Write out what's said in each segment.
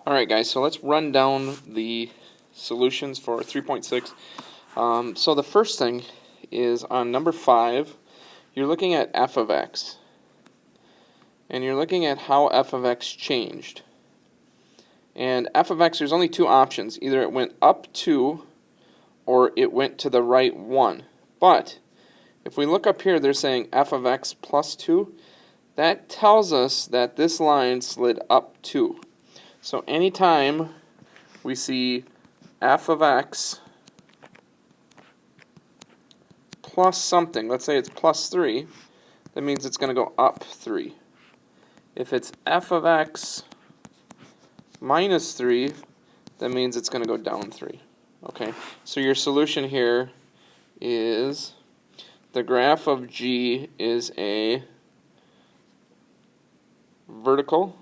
Alright guys, so let's run down the solutions for 3.6. So the first thing is on number 5, you're looking at f of x. And you're looking at how f of x changed. And f of x, there's only two options. Either it went up 2 or it went to the right 1. But if we look up here, they're saying f of x plus 2. That tells us that this line slid up 2. So anytime we see f of x plus something, let's say it's plus 3, that means it's going to go up 3. If it's f of x minus 3, that means it's going to go down 3. Okay, so your solution here is the graph of g is a vertical,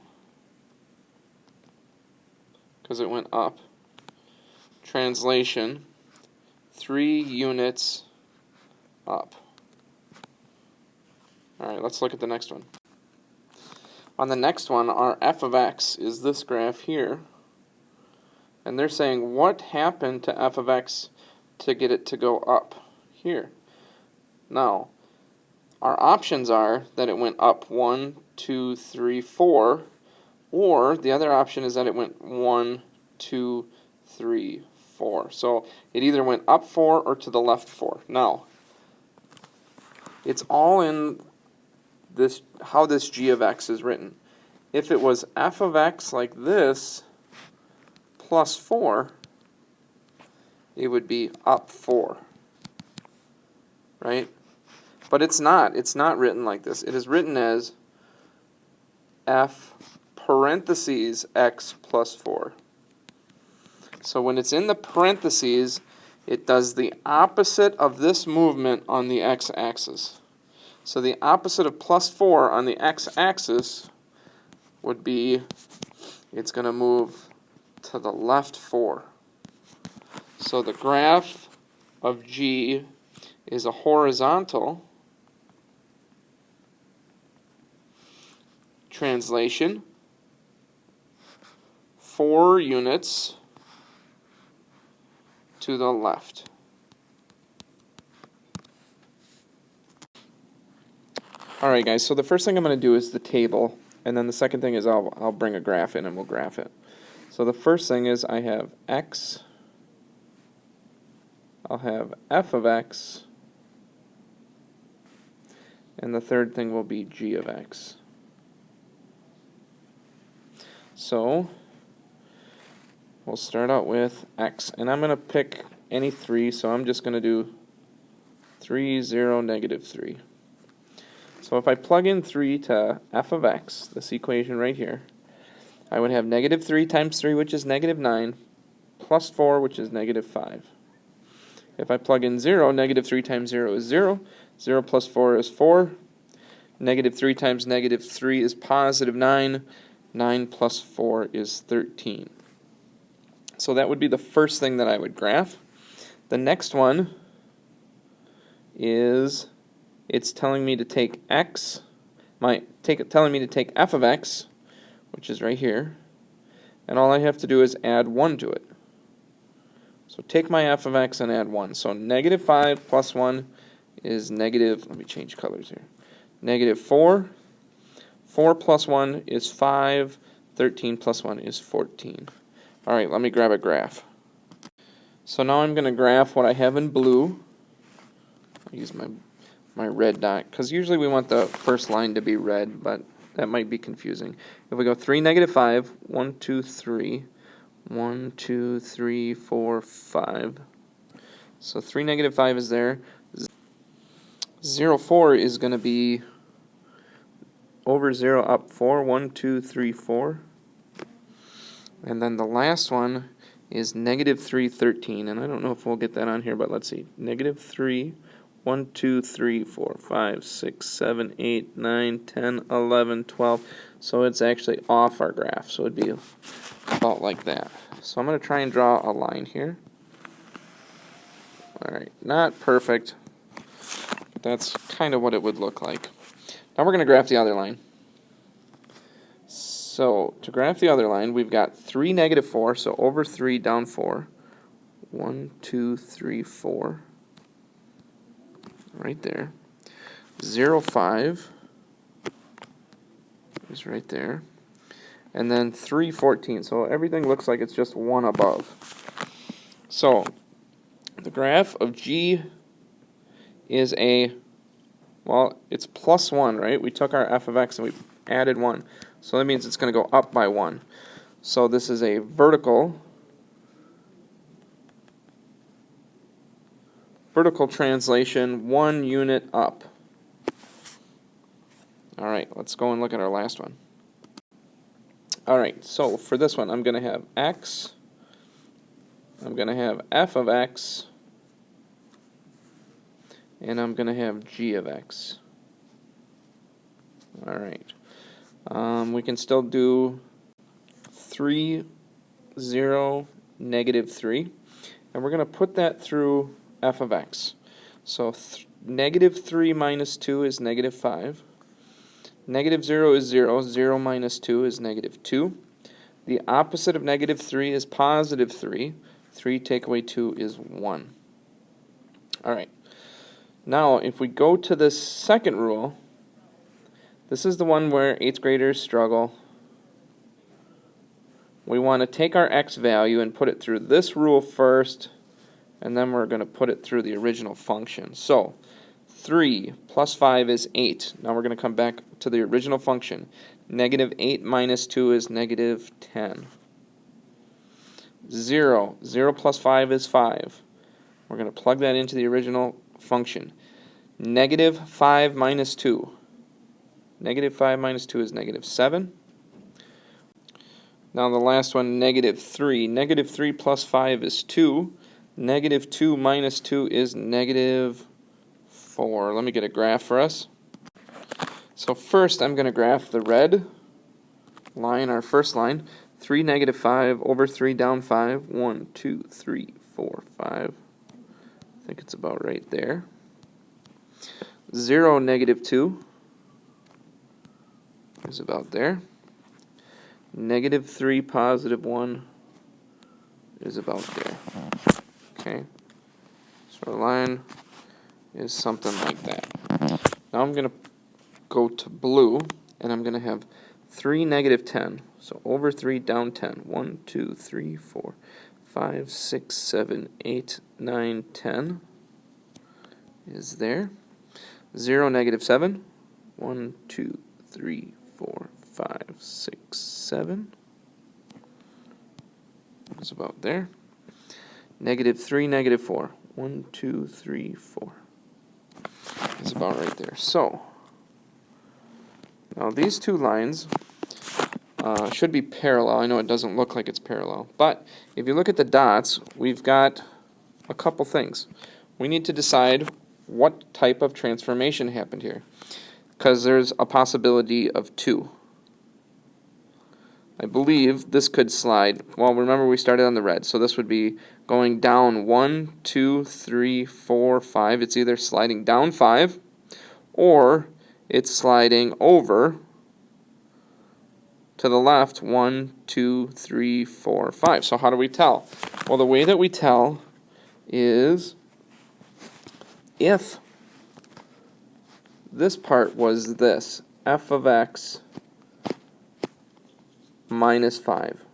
because it went up. Translation, 3 units up. Alright, let's look at the next one. On the next one, our f of x is this graph here. And they're saying, what happened to f of x to get it to go up here? Now, our options are that it went up 1, 2, 3, 4, or the other option is that it went 1, 2, 3, 4. So it either went up 4 or to the left 4. Now, it's all in this how this g of x is written. If it was f of x like this plus 4, it would be up 4. Right? But it's not. It's not written like this. It is written as f parentheses x plus 4. So when it's in the parentheses, it does the opposite of this movement on the x-axis. So the opposite of plus 4 on the x-axis would be, it's going to move to the left 4. So the graph of g is a horizontal. Translation, 4 units to the left. Alright guys, so the first thing I'm going to do is the table, and then the second thing is I'll bring a graph in and we'll graph it. So the first thing is I have x, I'll have f of x, and the third thing will be g of x. So we'll start out with x, and I'm going to pick any 3, so I'm just going to do 3, 0, negative 3. So if I plug in 3 to f of x, this equation right here, I would have negative 3 times 3, which is negative 9, plus 4, which is negative 5. If I plug in 0, negative 3 times 0 is 0, 0 plus 4 is 4, negative 3 times negative 3 is positive 9, 9 plus 4 is 13. So that would be the first thing that I would graph. The next one is, it's telling me to take x, telling me to take f of x, which is right here, and all I have to do is add 1 to it. So take my f of x and add 1. So negative 5 plus 1 is negative, let me change colors here, negative 4. 4 plus 1 is 5. 13 plus 1 is 14. Alright, let me grab a graph. So now I'm going to graph what I have in blue. I'll use my red dot, because usually we want the first line to be red, but that might be confusing. If we go 3, negative 5, 1, 2, 3, 1, 2, 3, 4, 5. So 3, negative 5 is there. 0, 4 is going to be over 0 up 4, 1, 2, 3, 4. And then the last one is negative 3, 13. And I don't know if we'll get that on here, but let's see. Negative 3, 1, 2, 3, 4, 5, 6, 7, 8, 9, 10, 11, 12. So it's actually off our graph. So it'd be about like that. So I'm going to try and draw a line here. Alright, not perfect. But that's kind of what it would look like. Now we're going to graph the other line. So to graph the other line, we've got 3, negative 4, so over 3, down 4. 1, 2, 3, 4. Right there. 0, 5 is right there. And then 3, 14. So everything looks like it's just one above. So the graph of G is well, it's plus 1, right? We took our f of x and we added 1. So that means it's going to go up by 1. So this is a vertical translation, 1 unit up. Alright, let's go and look at our last one. Alright, so for this one I'm going to have x, I'm going to have f of x, and I'm going to have g of x. Alright, we can still do 3, 0, negative 3, and we're going to put that through f of x. So negative 3 minus 2 is negative 5. Negative 0 is 0. 0 minus 2 is negative 2. The opposite of negative 3 is positive 3. 3 take away 2 is 1. Alright. Now, if we go to this second rule, this is the one where 8th graders struggle. We want to take our x value and put it through this rule first, and then we're going to put it through the original function. So 3 plus 5 is 8. Now we're going to come back to the original function. Negative 8 minus 2 is negative 10. 0. 0 plus 5 is 5. We're going to plug that into the original function. Negative 5 minus 2. Negative 5 minus 2 is negative 7. Now the last one, negative 3. Negative 3 plus 5 is 2. Negative 2 minus 2 is negative 4. Let me get a graph for us. So first I'm going to graph the red line, our first line. 3, negative 5, over 3, down 5. 1, 2, 3, 4, 5. I think it's about right there. 0, negative 2 is about there. Negative 3, positive 1 is about there. Okay, so our line is something like that. Now I'm going to go to blue, and I'm going to have 3, negative 10. So over 3, down 10. 1, 2, 3, 4, 5, 6, 7, 8, 9, 10 is there. 0, negative 7. 1, 2, 3, 4, 5, 6, 7 is about there. Negative 3, negative 4. 1, 2, 3, 4 is about right there. So, now these two lines should be parallel. I know it doesn't look like it's parallel, but if you look at the dots, we've got a couple things. We need to decide what type of transformation happened here, because there's a possibility of 2. I believe this could slide. Well, remember we started on the red, so this would be going down 1, 2, 3, 4, 5. It's either sliding down 5 or it's sliding over to the left 1, 2, 3, 4, 5. So how do we tell? Well, the way that we tell is if this part was this, f of x minus 5.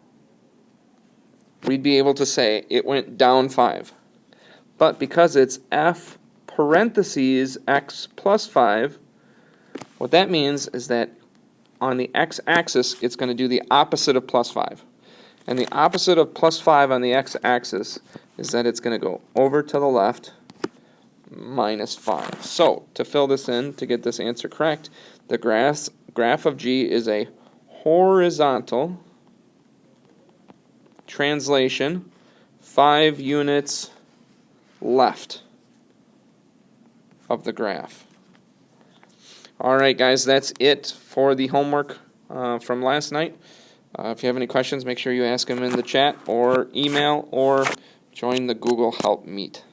We'd be able to say it went down 5. But because it's f parentheses x plus 5, what that means is that on the x-axis it's going to do the opposite of plus 5. And the opposite of plus 5 on the x-axis is that it's going to go over to the left minus 5. So to fill this in, to get this answer correct, the graph of G is a horizontal translation 5 units left of the graph. Alright guys, that's it for the homework from last night. If you have any questions, make sure you ask them in the chat or email or join the Google Help Meet.